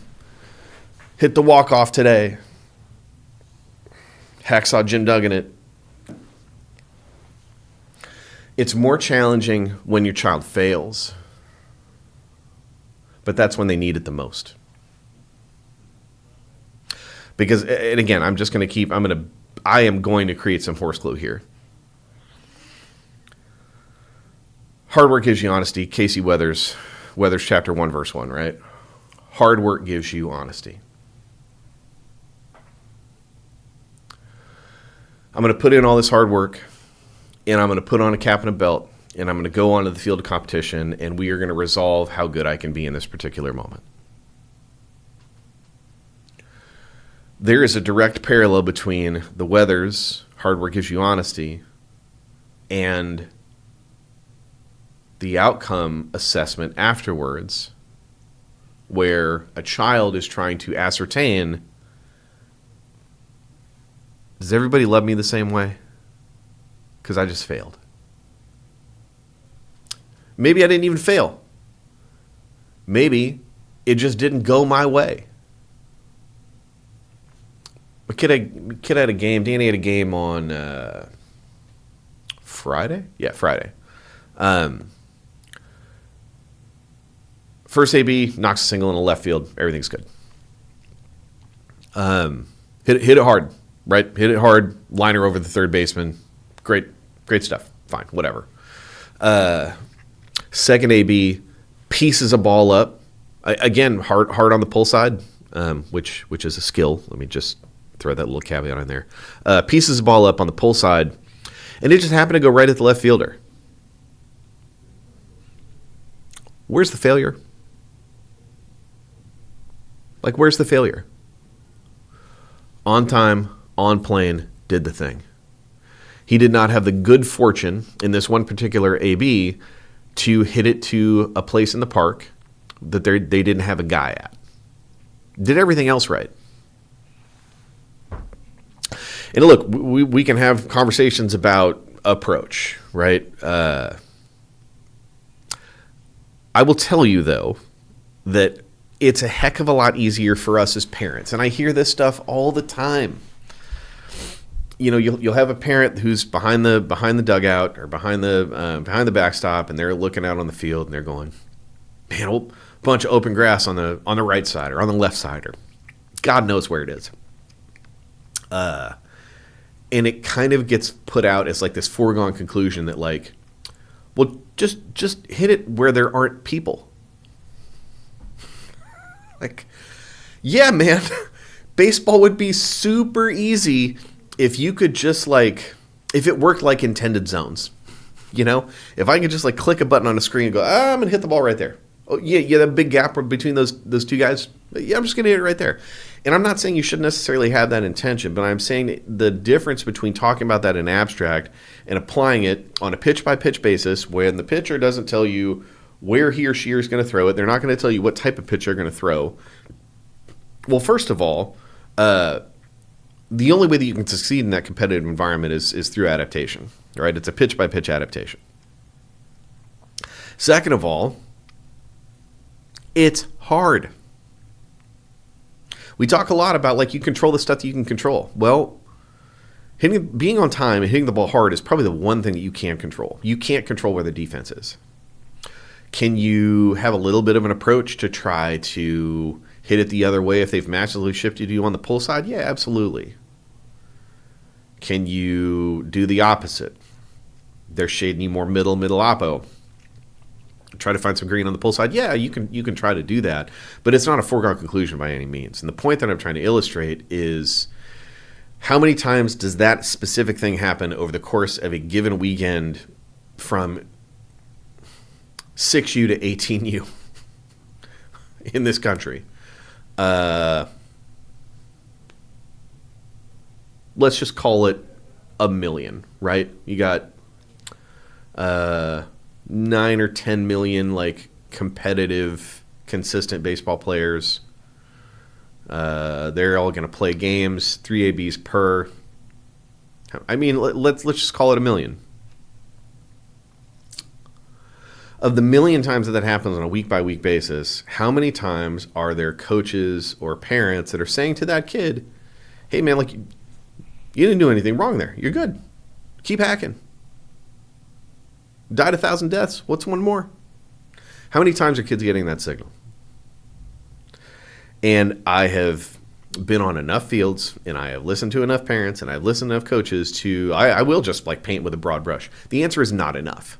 Hit the walk-off today. Hacksaw Jim Duggan it. It's more challenging when your child fails, but that's when they need it the most. Because, and again, I am going to create some horse glue here. Hard work gives you honesty. Casey Weathers chapter 1, verse 1, right? Hard work gives you honesty. I'm going to put in all this hard work, and I'm going to put on a cap and a belt, and I'm going to go onto the field of competition, and we are going to resolve how good I can be in this particular moment. There is a direct parallel between the Weathers, hard work gives you honesty, and the outcome assessment afterwards, where a child is trying to ascertain, does everybody love me the same way? Because I just failed. Maybe I didn't even fail. Maybe it just didn't go my way. A kid had a game. Danny had a game on Friday? Yeah, Friday. First AB, knocks a single in the left field. Everything's good. Hit it hard, right? Hit it hard. Liner over the third baseman. Great stuff. Fine, whatever. Second AB, pieces a ball up. Again, hard on the pull side, which is a skill. Let me just throw that little caveat in there. Pieces the ball up on the pull side, and it just happened to go right at the left fielder. Where's the failure? Like, where's the failure? On time, on plane, did the thing. He did not have the good fortune in this one particular AB to hit it to a place in the park that they didn't have a guy at. Did everything else right. And look, we can have conversations about approach, right? I will tell you, though, that it's a heck of a lot easier for us as parents. And I hear this stuff all the time. You know, you'll have a parent who's behind the dugout or behind the backstop, and they're looking out on the field, and they're going, man, a bunch of open grass on the right side or on the left side, or God knows where it is. And it kind of gets put out as like this foregone conclusion that, like, well, just hit it where there aren't people. Like, yeah, man, baseball would be super easy if you could just, like, if it worked like intended zones. You know, if I could just, like, click a button on a screen and go, I'm going to hit the ball right there. Oh, yeah, that big gap between those two guys. Yeah, I'm just going to hit it right there. And I'm not saying you should necessarily have that intention, but I'm saying the difference between talking about that in abstract and applying it on a pitch-by-pitch basis when the pitcher doesn't tell you where he or she is going to throw it. They're not going to tell you what type of pitch they're going to throw. Well, first of all, the only way that you can succeed in that competitive environment is through adaptation, right? It's a pitch-by-pitch adaptation. Second of all, it's hard. We talk a lot about, like, you control the stuff that you can control. Well, being on time and hitting the ball hard is probably the one thing that you can't control. You can't control where the defense is. Can you have a little bit of an approach to try to hit it the other way if they've massively shifted you on the pull side? Yeah, absolutely. Can you do the opposite? They're shading you more middle oppo. try to find some green on the pull side. Yeah, you can try to do that, but it's not a foregone conclusion by any means. And the point that I'm trying to illustrate is how many times does that specific thing happen over the course of a given weekend from 6U to 18U in this country? Let's just call it 1 million, right? You got 9 or 10 million like competitive, consistent baseball players. They're all going to play games, 3 ABs per. I mean, let's just call it 1 million. Of the 1 million times that happens on a week-by-week basis, how many times are there coaches or parents that are saying to that kid, hey, man, like, you didn't do anything wrong there. You're good. Keep hacking. Died 1,000 deaths. What's one more? How many times are kids getting that signal? And I have been on enough fields, and I have listened to enough parents, and I've listened to enough coaches to, I will just like paint with a broad brush. The answer is not enough.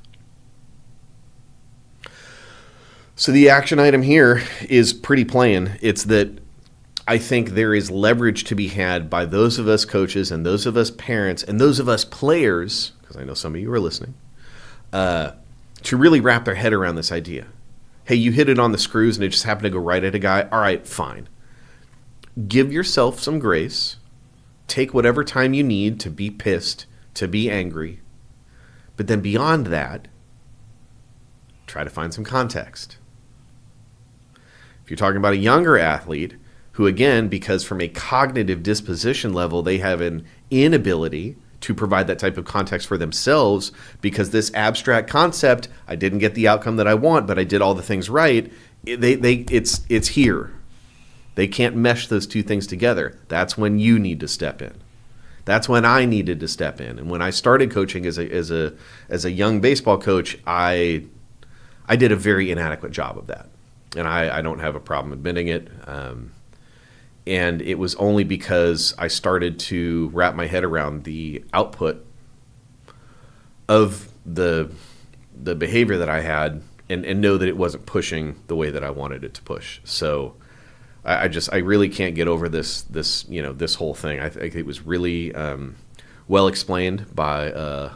So the action item here is pretty plain. It's that I think there is leverage to be had by those of us coaches and those of us parents and those of us players, because I know some of you are listening, to really wrap their head around this idea. Hey, you hit it on the screws and it just happened to go right at a guy. All right, fine. Give yourself some grace. Take whatever time you need to be pissed, to be angry. But then beyond that, try to find some context. If you're talking about a younger athlete who, again, because from a cognitive disposition level, they have an inability to provide that type of context for themselves because this abstract concept, I didn't get the outcome that I want, but I did all the things right, it's here. They can't mesh those two things together. That's when you need to step in. That's when I needed to step in. And when I started coaching as a young baseball coach, I did a very inadequate job of that. And I don't have a problem admitting it. And it was only because I started to wrap my head around the output of the behavior that I had and know that it wasn't pushing the way that I wanted it to push. So I really can't get over this whole thing. I think it was really well explained by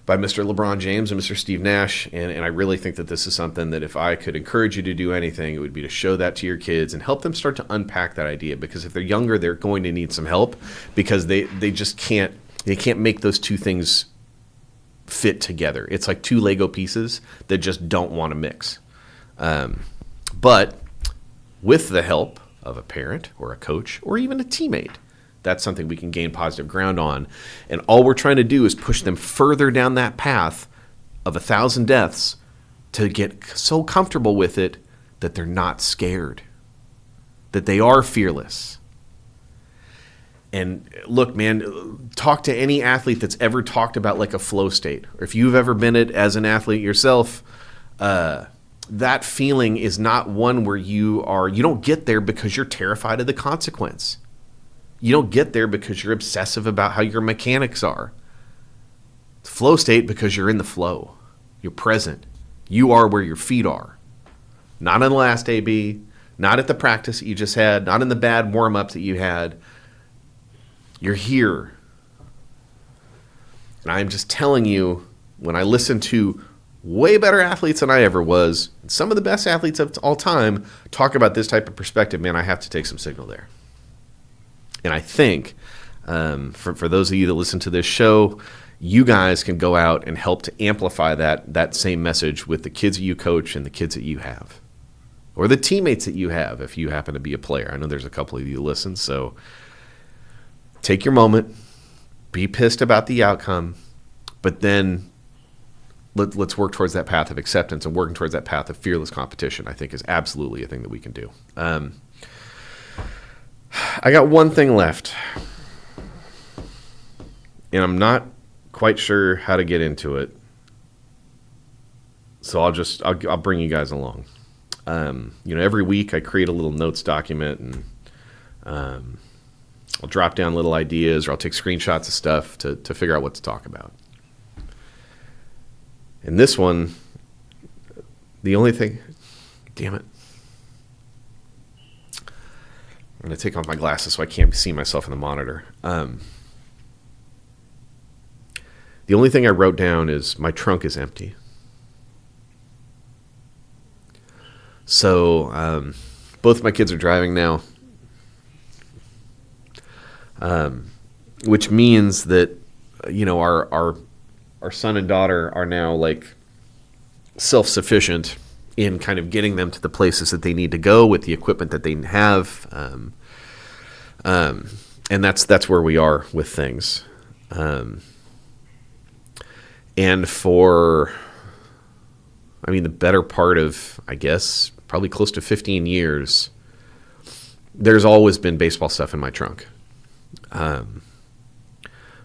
Mr. LeBron James and Mr. Steve Nash, and I really think that this is something that if I could encourage you to do anything, it would be to show that to your kids and help them start to unpack that idea. Because if they're younger, they're going to need some help because they just can't make those two things fit together. It's like two Lego pieces that just don't want to mix. But with the help of a parent or a coach or even a teammate, that's something we can gain positive ground on. And all we're trying to do is push them further down that path of 1,000 deaths to get so comfortable with it that they're not scared, that they are fearless. And look, man, talk to any athlete that's ever talked about like a flow state. Or if you've ever been it as an athlete yourself, that feeling is not one where you don't get there because you're terrified of the consequence. You don't get there because you're obsessive about how your mechanics are. It's flow state because you're in the flow. You're present. You are where your feet are. Not in the last AB, not at the practice that you just had, not in the bad warm-ups that you had. You're here. And I'm just telling you, when I listen to way better athletes than I ever was, some of the best athletes of all time talk about this type of perspective, man, I have to take some signal there. And I think for those of you that listen to this show, you guys can go out and help to amplify that same message with the kids that you coach and the kids that you have, or the teammates that you have if you happen to be a player. I know there's a couple of you who listen, so take your moment, be pissed about the outcome, but then let's work towards that path of acceptance, and working towards that path of fearless competition, I think, is absolutely a thing that we can do. I got one thing left, and I'm not quite sure how to get into it, so I'll bring you guys along. Every week I create a little notes document, and I'll drop down little ideas, or I'll take screenshots of stuff to figure out what to talk about. And this one, The only thing, damn it. I'm going to take off my glasses so I can't see myself in the monitor. The only thing I wrote down is my trunk is empty. So both my kids are driving now, which means that, our son and daughter are now like self-sufficient in kind of getting them to the places that they need to go with the equipment that they have. And that's where we are with things. And for, the better part of, I guess, probably close to 15 years, there's always been baseball stuff in my trunk.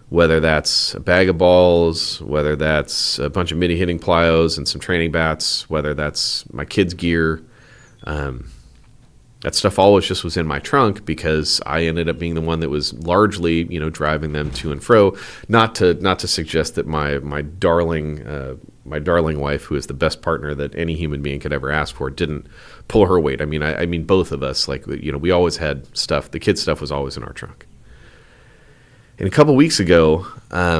Whether that's a bag of balls, whether that's a bunch of mini hitting plyos and some training bats, whether that's my kids' gear, that stuff always just was in my trunk because I ended up being the one that was largely, driving them to and fro. Not to suggest that my darling wife, who is the best partner that any human being could ever ask for, didn't pull her weight. I mean, both of us, we always had stuff. The kids' stuff was always in our trunk. And a couple weeks ago, I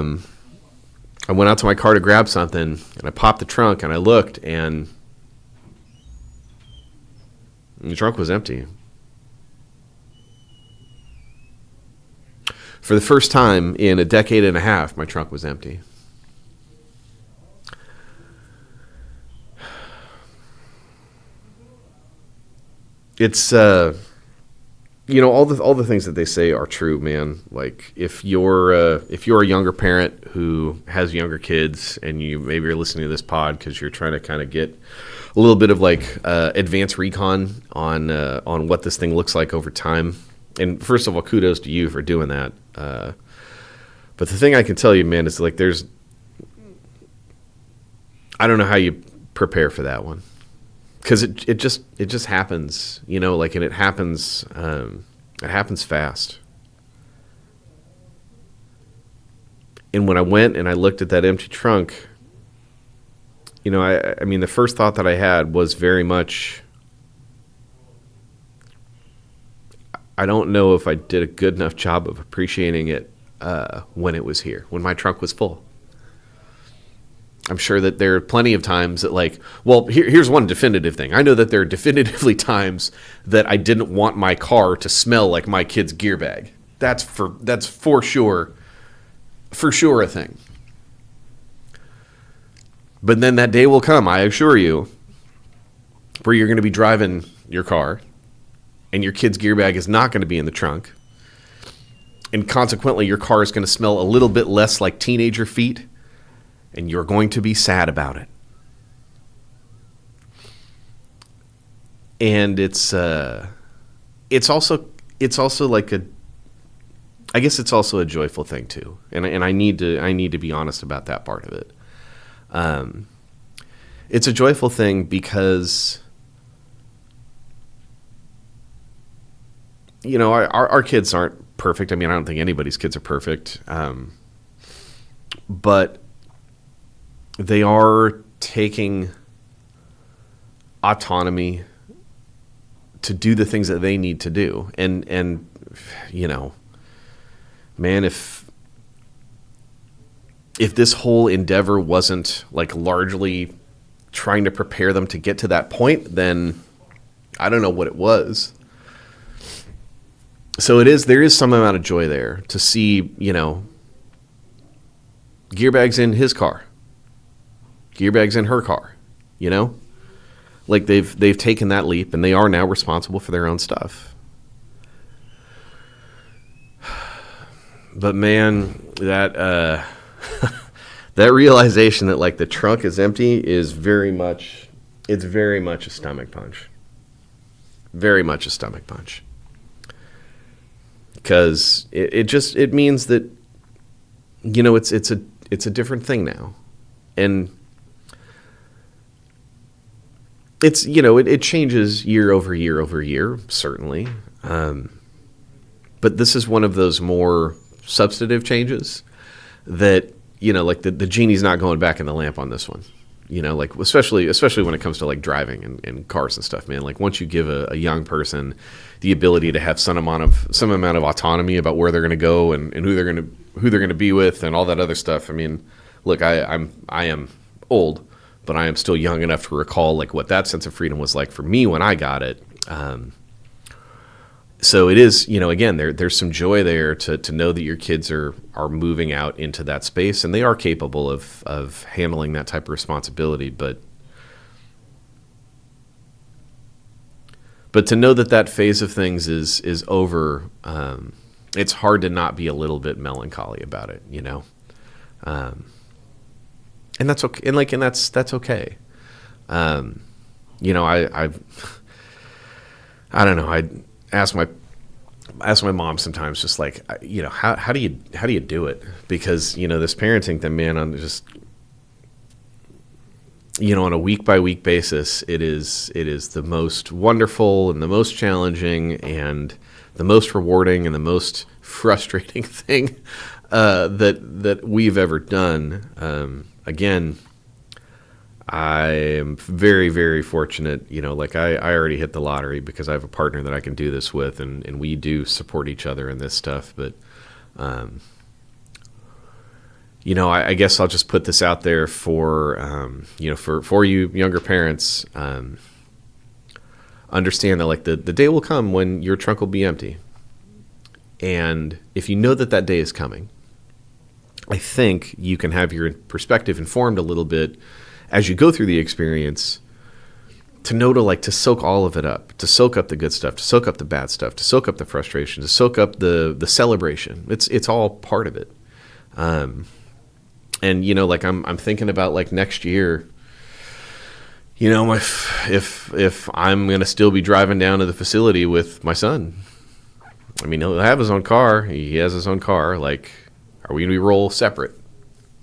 went out to my car to grab something, and I popped the trunk, and I looked, and the trunk was empty. For the first time in a decade and a half, my trunk was empty. It's all the things that they say are true, man. Like if you're a younger parent who has younger kids and maybe you're listening to this pod because you're trying to kind of get a little bit of advanced recon on what this thing looks like over time. And first of all, kudos to you for doing that. But the thing I can tell you, man, is I don't know how you prepare for that one. Because it just happens, and it happens fast. And when I went and I looked at that empty trunk, the first thought that I had was very much, I don't know if I did a good enough job of appreciating it when it was here, when my trunk was full. I'm sure that there are plenty of times that here's one definitive thing. I know that there are definitively times that I didn't want my car to smell like my kid's gear bag. That's for sure a thing. But then that day will come, I assure you, where you're going to be driving your car and your kid's gear bag is not going to be in the trunk. And consequently, your car is going to smell a little bit less like teenager feet. And you're going to be sad about it. And it's also like I guess it's also a joyful thing too. And I need to be honest about that part of it. It's a joyful thing because our kids aren't perfect. I don't think anybody's kids are perfect. But they are taking autonomy to do the things that they need to do. And man, if this whole endeavor wasn't largely trying to prepare them to get to that point, then I don't know what it was. So there is some amount of joy there to see, gear bags in his car. Gear bags in her car, they've taken that leap and they are now responsible for their own stuff. But man, that that realization that the trunk is empty is very much a stomach punch. Very much a stomach punch. Because it means that it's a different thing now. And it's, it changes year over year, certainly. But this is one of those more substantive changes that, the genie's not going back in the lamp on this one. like especially when it comes to like driving and cars and stuff, man. Like once you give a young person the ability to have some amount of autonomy about where they're going to go and who they're going to be with and all that other stuff. I mean, look, I am old, but I am still young enough to recall like what that sense of freedom was like for me when I got it. So it is, again, there's some joy there to know that your kids are moving out into that space and they are capable of handling that type of responsibility. But to know that phase of things is over, it's hard to not be a little bit melancholy about it, and that's okay. And that's okay. I don't know. I ask my mom sometimes, just like, how do you do it? Because this parenting thing, man, on just on a week by week basis, it is the most wonderful and the most challenging and the most rewarding and the most frustrating thing that we've ever done. Again, I am very, very fortunate, like I already hit the lottery because I have a partner that I can do this with, and we do support each other in this stuff. But, I guess I'll just put this out there for you younger parents, understand that like the day will come when your trunk will be empty. And if you know that day is coming, I think you can have your perspective informed a little bit as you go through the experience, to know to soak all of it up, to soak up the good stuff, to soak up the bad stuff, to soak up the frustration, to soak up the celebration. It's all part of it. And I'm thinking about like next year, if I'm going to still be driving down to the facility with my son. I mean, he'll have his own car. He has his own car. Like, are we going to roll separate?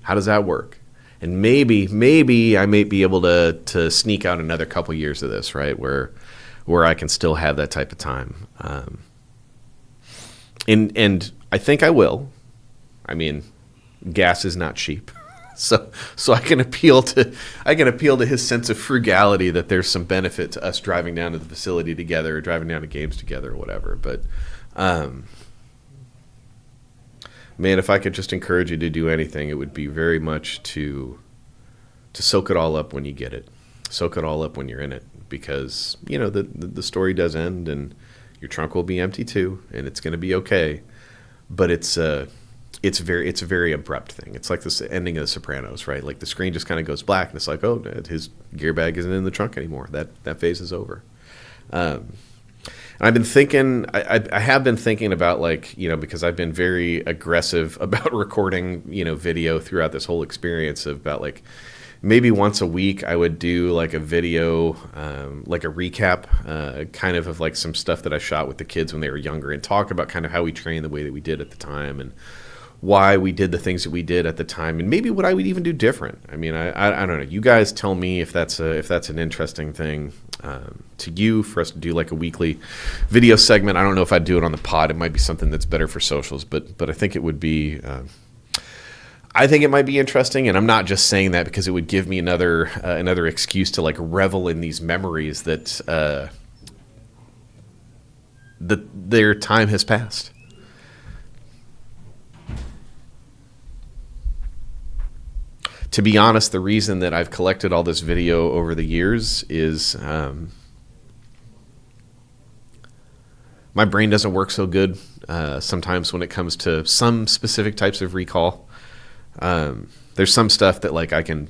How does that work? And maybe I may be able to sneak out another couple years of this, right, where I can still have that type of time. And I think I will. I mean, gas is not cheap, so I can appeal to his sense of frugality, that there's some benefit to us driving down to the facility together, or driving down to games together, or whatever. But man, if I could just encourage you to do anything, it would be very much to soak it all up when you get it. Soak it all up when you're in it, because, the story does end and your trunk will be empty too, and it's going to be okay. But it's a very abrupt thing. It's like this ending of The Sopranos, right? Like the screen just kind of goes black and it's like, oh, his gear bag isn't in the trunk anymore. That phase is over. And I've been thinking, I have been thinking about because I've been very aggressive about recording, video throughout this whole experience, about like maybe once a week I would do like a video, like a recap, kind of like some stuff that I shot with the kids when they were younger, and talk about kind of how we trained the way that we did at the time, and why we did the things that we did at the time, and maybe what I would even do different. I mean, I don't know. You guys tell me if that's an interesting thing to you, for us to do like a weekly video segment. I don't know if I'd do it on the pod. It might be something that's better for socials, but I think it would be. I think it might be interesting, and I'm not just saying that because it would give me another excuse to like revel in these memories that their time has passed. To be honest, the reason that I've collected all this video over the years is my brain doesn't work so good sometimes when it comes to some specific types of recall. There's some stuff that like I can,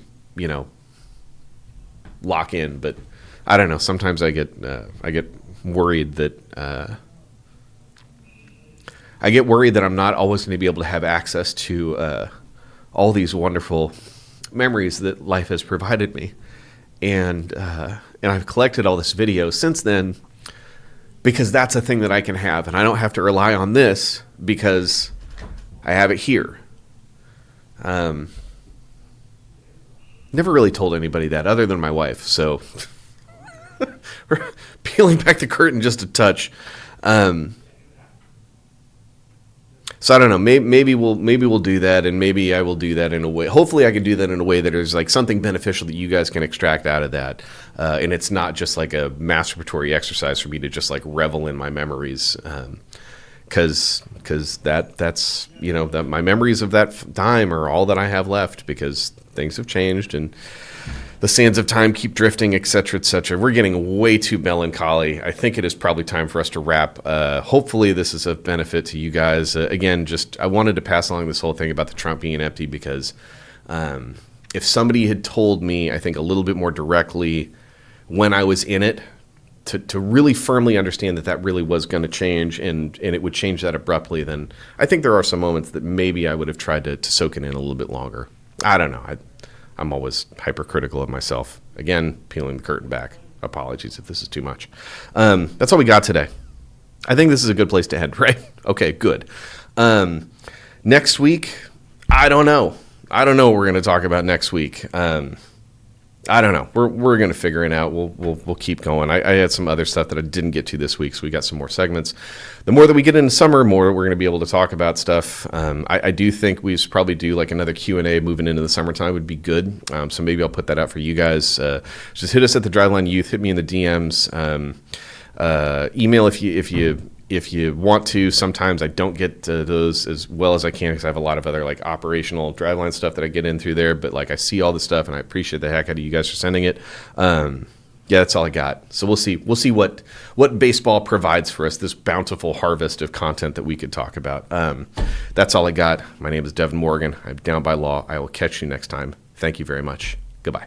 lock in, but I don't know. Sometimes I get worried that I'm not always going to be able to have access to all these wonderful memories that life has provided me, and I've collected all this video since then because that's a thing that I can have, and I don't have to rely on this because I have it here. Never really told anybody that other than my wife, so we're peeling back the curtain just a touch. So So I don't know. Maybe we'll do that, and maybe I will do that in a way. Hopefully, I can do that in a way that is like something beneficial that you guys can extract out of that, and it's not just like a masturbatory exercise for me to just like revel in my memories, because that's that my memories of that time are all that I have left, because things have changed and the sands of time keep drifting, et cetera, et cetera. We're getting way too melancholy. I think it is probably time for us to wrap. Hopefully this is of benefit to you guys. Again, I wanted to pass along this whole thing about the trunk being empty, because if somebody had told me, I think a little bit more directly when I was in it, to really firmly understand that really was going to change and it would change that abruptly, then I think there are some moments that maybe I would have tried to soak it in a little bit longer. I don't know. I'm always hypercritical of myself. Again, peeling the curtain back. Apologies if this is too much. That's all we got today. I think this is a good place to end, right? Okay, good. Next week, I don't know. I don't know what we're going to talk about next week. I don't know. We're going to figure it out. We'll keep going. I had some other stuff that I didn't get to this week, so we got some more segments. The more that we get into summer, more we're going to be able to talk about stuff. I do think we should probably do like another Q&A moving into the summertime would be good. So maybe I'll put that out for you guys. Just hit us at the Driveline Youth. Hit me in the DMs. Email if you want to. Sometimes I don't get to those as well as I can, because I have a lot of other like operational Driveline stuff that I get in through there. But like I see all the stuff and I appreciate the heck out of you guys for sending it. Yeah, that's all I got. So we'll see what baseball provides for us, this bountiful harvest of content that we could talk about. That's all I got. My name is Deven Morgan. I'm down by law. I will catch you next time. Thank you very much. Goodbye.